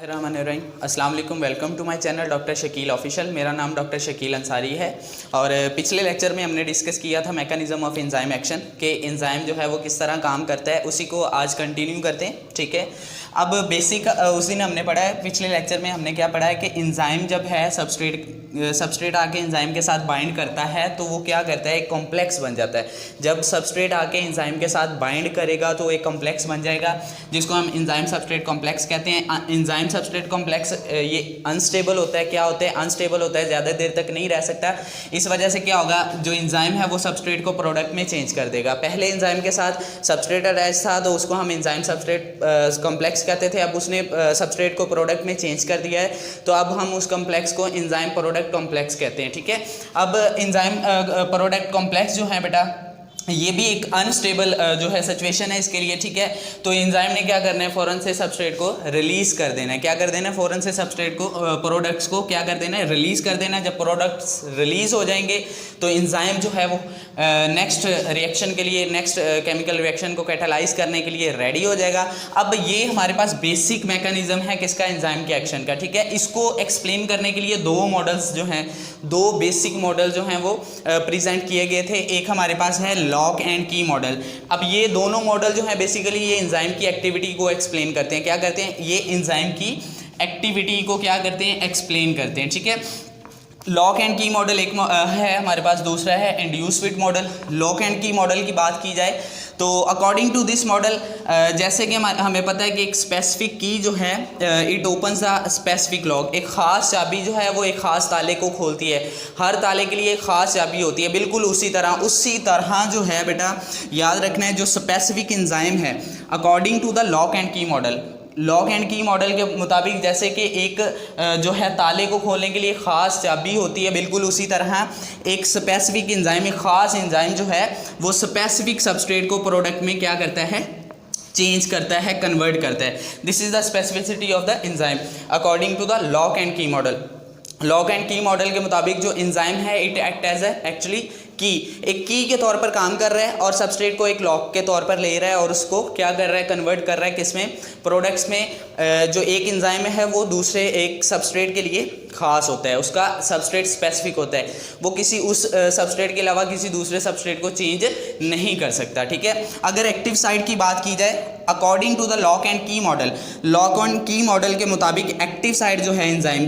अस्सलाम वालेकुम, welcome to my channel doctor Shakeel official. मेरा नाम डॉक्टर शकील अंसारी है और पिछले लेक्चर में हमने डिस्कस किया था मैकेनिज्म ऑफ एंजाइम एक्शन के एंजाइम जो है वो किस तरह काम करता है, उसी को आज कंटिन्यू करते हैं। ठीक है, अब बेसिक उस दिन हमने पढ़ा है, पिछले लेक्चर में हमने क्या पढ़ा है कि एंजाइम जब है सबस्ट्रेट आके एंजाइम के साथ बाइंड करता है तो वो क्या करता है, एक कॉम्प्लेक्स बन जाता है। जब सबस्ट्रेट आके एंजाइम के साथ बाइंड करेगा तो एक कॉम्प्लेक्स बन जाएगा जिसको हम एंजाइम सबस्ट्रेट कॉम्प्लेक्स कहते हैं। एंजाइम सबस्ट्रेट कॉम्प्लेक्स ये अनस्टेबल होता है। क्या होता है? अनस्टेबल होता है, ज़्यादा देर तक नहीं रह सकता। इस वजह से क्या होगा, जो एंजाइम है वो सबस्ट्रेट को प्रोडक्ट में चेंज कर देगा। पहले एंजाइम के साथ सबस्ट्रेट अटैच था तो उसको हम एंजाइम सबस्ट्रेट कॉम्प्लेक्स कहते थे। अब उसने सबस्ट्रेट को प्रोडक्ट में चेंज कर दिया है तो अब हम उस कॉम्प्लेक्स को एंजाइम प्रोडक्ट कॉम्प्लेक्स कहते हैं। ठीक है, अब एंजाइम प्रोडक्ट कॉम्प्लेक्स जो है बेटा, ये भी एक अनस्टेबल जो है सिचुएशन है इसके लिए। ठीक है, तो एंजाइम ने क्या करना है, फ़ौरन से सबस्ट्रेट को रिलीज़ कर देना है। क्या कर देना है, फ़ौरन से सबस्ट्रेट को प्रोडक्ट्स को क्या कर देना है, रिलीज़ कर देना है। जब प्रोडक्ट्स रिलीज़ हो जाएंगे तो एंजाइम जो है वो नेक्स्ट रिएक्शन के लिए, नेक्स्ट केमिकल रिएक्शन को कैटालाइज करने के लिए रेडी हो जाएगा। अब ये हमारे पास बेसिक मैकेनिज्म है किसका, एंजाइम के एक्शन का। ठीक है, इसको एक्सप्लेन करने के लिए दो मॉडल्स जो हैं, दो बेसिक मॉडल जो हैं वो प्रेजेंट किए गए थे। एक हमारे पास है लॉक एंड की मॉडल। अब ये दोनों मॉडल जो है बेसिकली ये एंजाइम की एक्टिविटी को एक्सप्लेन करते हैं। क्या करते हैं, ये एंजाइम की एक्टिविटी को क्या करते हैं, एक्सप्लेन करते हैं। ठीक है, लॉक एंड की मॉडल एक है हमारे पास, दूसरा है induce fit model. Lock and key model की बात की जाए तो अकॉर्डिंग टू दिस मॉडल, जैसे कि हमें पता है कि एक स्पेसिफिक की जो है it opens the specific lock. एक ख़ास चाबी जो है वो एक ख़ास ताले को खोलती है। हर ताले के लिए एक ख़ास चाबी होती है। बिल्कुल उसी तरह जो है बेटा, याद रखना है, जो स्पेसिफिक एंजाइम है according to the lock and key model, lock and key model के मुताबिक जैसे कि एक जो है ताले को खोलने के लिए ख़ास चाबी होती है, बिल्कुल उसी तरह एक स्पेसिफिक एंजाइम, एक ख़ास एंजाइम जो है वो स्पेसिफिक सबस्ट्रेट को प्रोडक्ट में क्या करता है, चेंज करता है, कन्वर्ट करता है। This is the specificity of the enzyme according to the lock and key model. Lock and key model के मुताबिक जो एंजाइम है इट एक्ट एज एक्चुअली की, एक की के तौर पर काम कर रहा है और सबस्ट्रेट को एक लॉक के तौर पर ले रहा है और उसको क्या कर रहा है, कन्वर्ट कर रहा है किसमें, प्रोडक्ट्स में। जो एक एंजाइम है वो दूसरे एक सबस्ट्रेट के लिए ख़ास होता है, उसका सबस्ट्रेट स्पेसिफिक होता है, वो किसी उस सबस्ट्रेट के अलावा किसी दूसरे सबस्ट्रेट को चेंज नहीं कर सकता। ठीक है, अगर एक्टिव साइट की बात की जाए according to the lock and key model, lock and key model के मुताबिक एक्टिव साइट जो है एंजाइम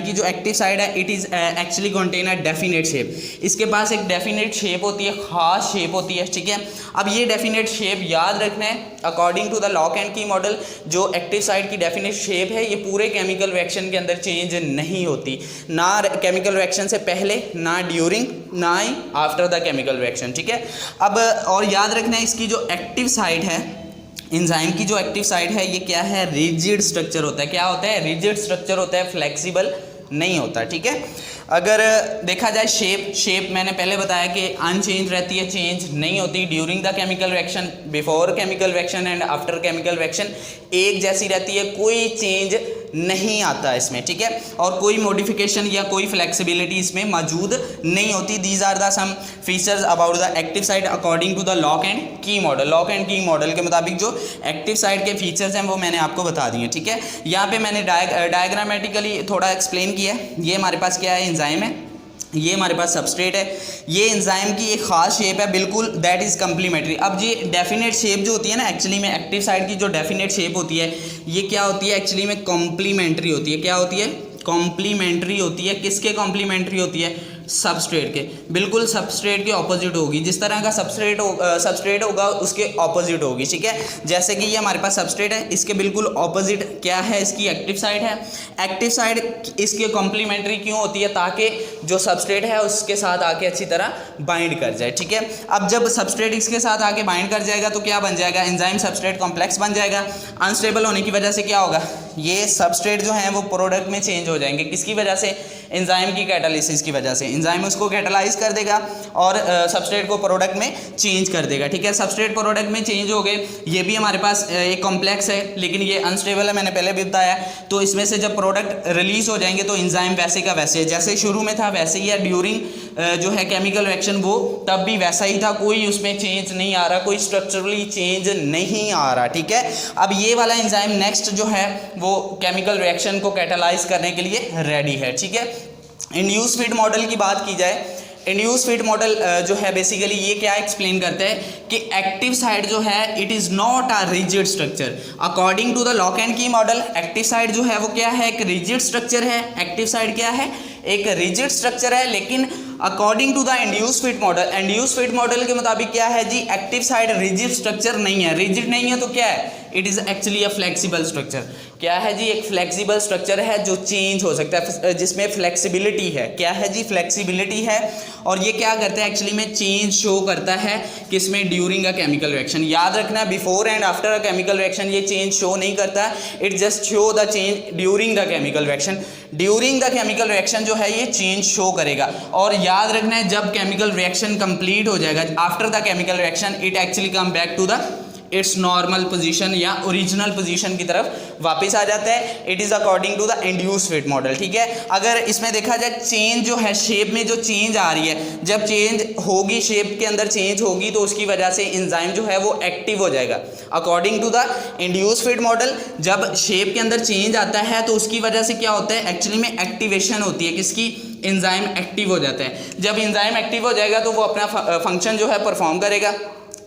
की जो एक्टिव साइट है it is actually contain a definite shape. इसके पास एक डेफिनेट शेप होती है, ख़ास शेप होती है। ठीक है, अब ये डेफिनेट शेप याद रखना है according to the lock and key model, जो एक्टिव साइट की डेफिनेट शेप है ये पूरे केमिकल रिएक्शन के अंदर चेंज नहीं होती, ना केमिकल रिएक्शन से पहले, ना ड्यूरिंग, ना ही आफ्टर द केमिकल रिएक्शन। ठीक है, अब और याद रखना है इसकी जो एक्टिव साइट है, एंजाइम की जो एक्टिव साइट है ये क्या है, रिजिड स्ट्रक्चर होता है। क्या होता है, रिजिड स्ट्रक्चर होता है, फ्लेक्सिबल नहीं होता। ठीक है, अगर देखा जाए शेप मैंने पहले बताया कि अनचेंज रहती है, चेंज नहीं होती during the chemical reaction, before chemical reaction and after chemical reaction एक जैसी रहती है, कोई चेंज नहीं आता इसमें। ठीक है, और कोई मॉडिफिकेशन या कोई फ्लेक्सिबिलिटी इसमें मौजूद नहीं होती। These are the some features about the active site according to the lock and key model. Lock and key model के मुताबिक जो एक्टिव साइट के फीचर्स हैं वो मैंने आपको बता दिए। ठीक है, यहाँ पे मैंने डायग्रामेटिकली थोड़ा एक्सप्लेन किया है। ये हमारे पास क्या है, एंजाइम है, ये हमारे पास सबस्ट्रेट है, ये एंजाइम की एक ख़ास शेप है, बिल्कुल दैट इज़ कम्प्लीमेंट्री। अब ये डेफिनेट शेप जो होती है ना, एक्चुअली में एक्टिव साइट की जो डेफिनेट शेप होती है ये क्या होती है, एक्चुअली में कॉम्प्लीमेंट्री होती है। क्या होती है, कॉम्प्लीमेंट्री होती है। किसके कॉम्प्लीमेंट्री होती है, सबस्ट्रेट के, बिल्कुल सबस्ट्रेट के ऑपोजिट होगी। जिस तरह का सबस्ट्रेट होगा उसके ऑपोजिट होगी। ठीक है, जैसे कि ये हमारे पास सबस्ट्रेट है, इसके बिल्कुल ऑपोजिट क्या है, इसकी एक्टिव साइट है। एक्टिव साइट इसके कॉम्प्लीमेंट्री क्यों होती है, ताकि जो सबस्ट्रेट है उसके साथ आके अच्छी तरह बाइंड कर जाए। ठीक है, अब जब सबस्ट्रेट इसके साथ आके बाइंड कर जाएगा तो क्या बन जाएगा, एंजाइम सबस्ट्रेट कॉम्प्लेक्स बन जाएगा। अनस्टेबल होने की वजह से क्या होगा, ये सबस्ट्रेट जो है वो प्रोडक्ट में चेंज हो जाएंगे। किसकी वजह से, एंजाइम की कैटालिसिस की वजह से। एंजाइम उसको कैटालाइज कर देगा और सबस्ट्रेट को प्रोडक्ट में चेंज कर देगा, ठीक है। सबस्ट्रेट प्रोडक्ट में चेंज हो गए, ये भी हमारे पास एक कॉम्प्लेक्स है लेकिन ये अनस्टेबल है, मैंने पहले भी बताया। तो इसमें से जब प्रोडक्ट रिलीज हो जाएंगे तो एंजाइम वैसे का वैसे है, जैसे शुरू में था वैसे ही है, ड्यूरिंग जो है केमिकल रिएक्शन वो तब भी वैसा ही था, कोई उसमें चेंज नहीं आ रहा, कोई स्ट्रक्चरली चेंज नहीं आ रहा, ठीक है। अब ये वाला एंजाइम नेक्स्ट जो है वो केमिकल रिएक्शन को कैटालाइज करने के लिए रेडी है, ठीक है। इंड्यूस फीड मॉडल की बात की जाए, इंड्यूस फीड मॉडल जो है बेसिकली ये क्या एक्सप्लेन करता है कि एक्टिव साइड जो है it is not a rigid structure. According to the lock and key model active side जो है वो क्या है, एक रिजिड स्ट्रक्चर है। एक्टिव साइड क्या है, एक रिजिड स्ट्रक्चर है, लेकिन according to the induce fit model, induce fit model के मुताबिक क्या है जी, एक्टिव साइड रिजिड स्ट्रक्चर नहीं है। रिजिड नहीं है तो क्या है, it is actually a flexible structure. क्या है जी, एक फ्लेक्सिबल स्ट्रक्चर है जो चेंज हो सकता है, जिसमें फ्लेक्सिबिलिटी है। क्या है जी, फ्लेक्सिबिलिटी है। और ये क्या करता है, एक्चुअली में चेंज शो करता है किसमें, ड्यूरिंग अ केमिकल रिएक्शन। याद रखना, before and after a chemical reaction ये चेंज शो नहीं करता, it just show the change during the chemical reaction. During the chemical reaction जो है ये चेंज शो करेगा। और याद रखना है, जब केमिकल रिएक्शन कंप्लीट हो जाएगा, after the chemical reaction it actually come back to the its normal position या ओरिजिनल पोजीशन की तरफ वापस आ जाता है। It is according to the induce fit model, ठीक है। अगर इसमें देखा जाए चेंज जो है, शेप में जो चेंज आ रही है, जब चेंज होगी, शेप के अंदर चेंज होगी तो उसकी वजह से एंजाइम जो है वो एक्टिव हो जाएगा। According to the induce fit model जब शेप के अंदर चेंज आता है तो उसकी वजह से क्या होता है, एक्चुअली में एक्टिवेशन होती है किसकी, एंजाइम एक्टिव हो जाता है। जब एंजाइम एक्टिव हो जाएगा तो वो अपना फंक्शन जो है परफॉर्म करेगा।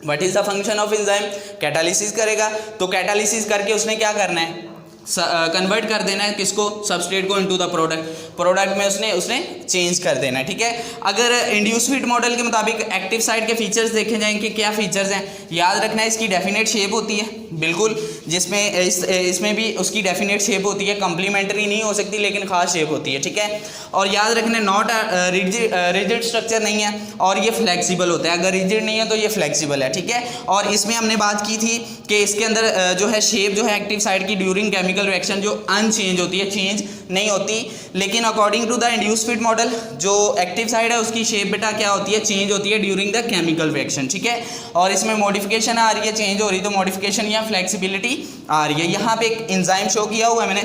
What is the function of enzyme, catalysis करेगा। तो कैटालिसिस करके उसने क्या करना है, कन्वर्ट कर देना है किसको, सबस्ट्रेट को इनटू द प्रोडक्ट में उसने चेंज कर देना है, ठीक है। अगर इंड्यूस फीड मॉडल के मुताबिक एक्टिव साइड के फीचर्स देखे जाएंगे, क्या फीचर्स हैं, याद रखना है, इसकी डेफिनेट शेप होती है बिल्कुल, जिसमें इसमें भी उसकी डेफिनेट शेप होती है, कम्प्लीमेंट्री नहीं हो सकती लेकिन खास शेप होती है, ठीक है। और याद रखना, नॉट रिजिड स्ट्रक्चर नहीं है और ये फ्लेक्सिबल होता है। अगर रिजिड नहीं है तो ये फ्लेक्सिबल है, ठीक है। और इसमें हमने बात की थी कि इसके अंदर जो है शेप जो है एक्टिव साइड की ड्यूरिंग केमिकल रिएक्शन जो अनचेंज होती है, चेंज नहीं होती। लेकिन according to the induce fit model जो एक्टिव साइड है उसकी शेप बेटा क्या होती है, चेंज होती है ड्यूरिंग द केमिकल रिएक्शन, ठीक है। और इसमें मॉडिफिकेशन आ रही है, चेंज हो रही, तो मॉडिफिकेशन या फ्लेक्सिबिलिटी आ रही है। यहाँ पे एक एंजाइम शो किया हुआ है मैंने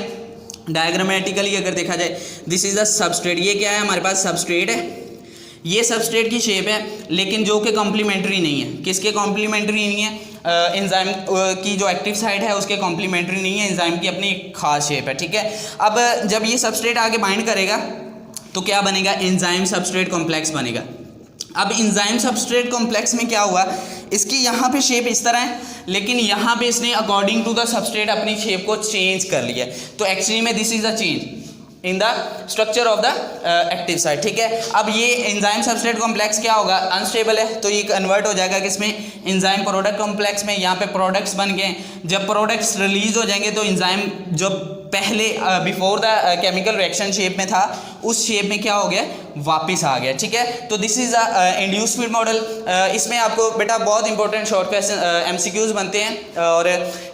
डायग्रामेटिकली, अगर देखा जाए, दिस इज द सबस्ट्रेट। ये क्या है, हमारे पास सबस्ट्रेट है, ये सबस्ट्रेट की शेप है लेकिन जो कि कॉम्प्लीमेंट्री नहीं है। किसके कॉम्प्लीमेंट्री नहीं है, एंजाइम की जो एक्टिव साइड है उसके कॉम्प्लीमेंट्री नहीं है, एंजाइम की अपनी एक खास शेप है, ठीक है। अब जब ये सबस्ट्रेट आगे बाइंड करेगा तो क्या बनेगा, एंजाइम सबस्ट्रेट कॉम्प्लेक्स बनेगा। अब एंजाइम सबस्ट्रेट कॉम्प्लेक्स में क्या हुआ, इसकी यहाँ पे शेप इस तरह है लेकिन यहाँ पे इसने अकॉर्डिंग टू द सबस्ट्रेट अपनी शेप को चेंज कर लिया। तो एक्चुअली में this is a change in the structure of the active side, ठीक है। अब ये एंजाइम सबस्ट्रेट कॉम्प्लेक्स क्या होगा, अनस्टेबल है, तो ये कन्वर्ट हो जाएगा किसमें, एंजाइम प्रोडक्ट कॉम्प्लेक्स में। यहाँ पे प्रोडक्ट्स बन गए, जब प्रोडक्ट्स रिलीज हो जाएंगे तो एंजाइम जो पहले before the chemical reaction shape में था उस शेप में क्या हो गया, वापस आ गया, ठीक है। तो this is a induce fit model. इसमें आपको बेटा बहुत इंपॉर्टेंट शॉर्ट क्वेश्चन एमसीक्यूज बनते हैं और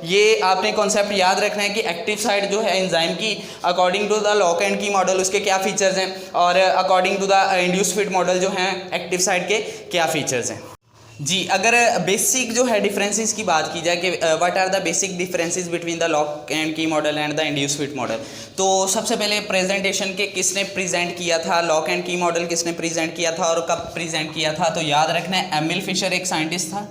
ये आपने कॉन्सेप्ट याद रखना है कि एक्टिव साइड जो है एंजाइम की according to the lock and key model उसके क्या फीचर्स हैं और according to the induce fit model जो हैं एक्टिव साइड के क्या फीचर्स हैं। जी, अगर बेसिक जो है डिफरेंसेस की बात की जाए कि what are the basic differences between the lock and key model and the induce fit model, तो सबसे पहले प्रेजेंटेशन के किसने प्रेजेंट किया था, लॉक एंड की मॉडल किसने प्रेजेंट किया था और कब प्रेजेंट किया था। तो याद रखना है, एमिल फिशर एक साइंटिस्ट था,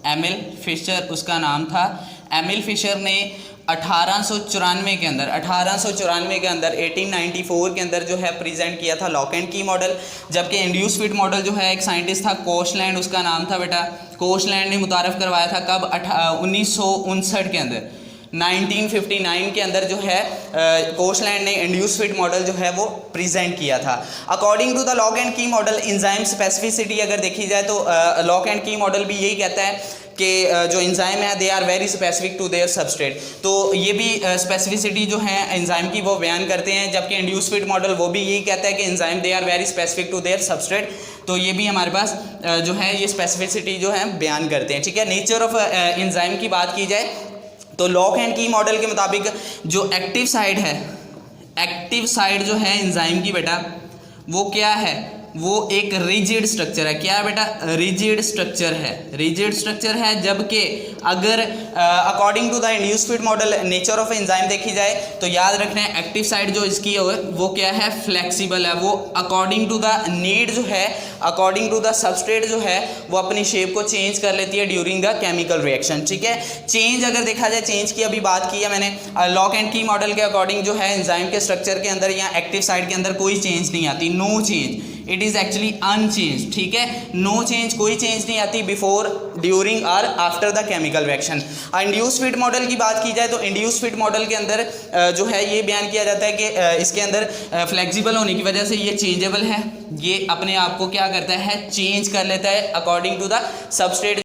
एमिल फिशर उसका नाम था। एमिल फिशर ने 1894 के अंदर 1894 के अंदर जो है प्रेजेंट किया था लॉक एंड की मॉडल। जबकि इंड्यूस फीड मॉडल जो है एक साइंटिस्ट था, कोशलैंड उसका नाम था बेटा, कोशलैंड ने मुतारफ़ करवाया था कब, 1959 के अंदर, 1959 के अंदर जो है कोशलैंड ने इंड्यूस फीड मॉडल जो है वो प्रेजेंट किया था। According to the lock and key model enzyme specificity अगर देखी जाए तो लॉक एंड की मॉडल भी यही कहता है कि जो एंजाइम है they are very specific to their substrate. तो ये भी स्पेसिफिसिटी जो है एंजाइम की वो बयान करते हैं, जबकि इंड्यूस फीड मॉडल वो भी यही कहता है कि enzyme they are very specific to their substrate. तो ये भी हमारे पास जो है ये स्पेसिफिसिटी जो है बयान करते हैं, ठीक है। नेचर ऑफ एंजाइम की बात की जाए तो लॉक एंड की मॉडल के मुताबिक जो एक्टिव साइड है, एक्टिव साइड जो है एंजाइम की बेटा वो क्या है, वो एक रिजिड स्ट्रक्चर है। क्या है बेटा? रिजिड स्ट्रक्चर है, रिजिड स्ट्रक्चर है। जबकि अगर according to the induced fit model nature of enzyme देखी जाए तो याद रखना है एक्टिव साइड जो इसकी है वो क्या है? फ्लेक्सिबल है। वो अकॉर्डिंग टू द नीड जो है, अकॉर्डिंग टू द सबस्ट्रेट जो है वो अपनी शेप को चेंज कर लेती है ड्यूरिंग द केमिकल रिएक्शन। ठीक है, चेंज अगर देखा जाए, चेंज की अभी बात की है मैंने, लॉक एंड की मॉडल के अकॉर्डिंग जो है एंजाइम के स्ट्रक्चर के अंदर या एक्टिव साइड के अंदर कोई चेंज नहीं आती, no change, it is actually unchange. ठीक है, नो चेंज, कोई चेंज नहीं आती बिफोर, ड्यूरिंग और after the chemical reaction. Induced fit model की बात की जाए तो इंड्यूस्ड फीड मॉडल के अंदर जो है ये बयान किया जाता है कि इसके अंदर फ्लेक्सिबल होने की वजह से ये चेंजेबल है, ये अपने आप को क्या करता है? चेंज कर लेता है अकॉर्डिंग टू द सबस्ट्रेट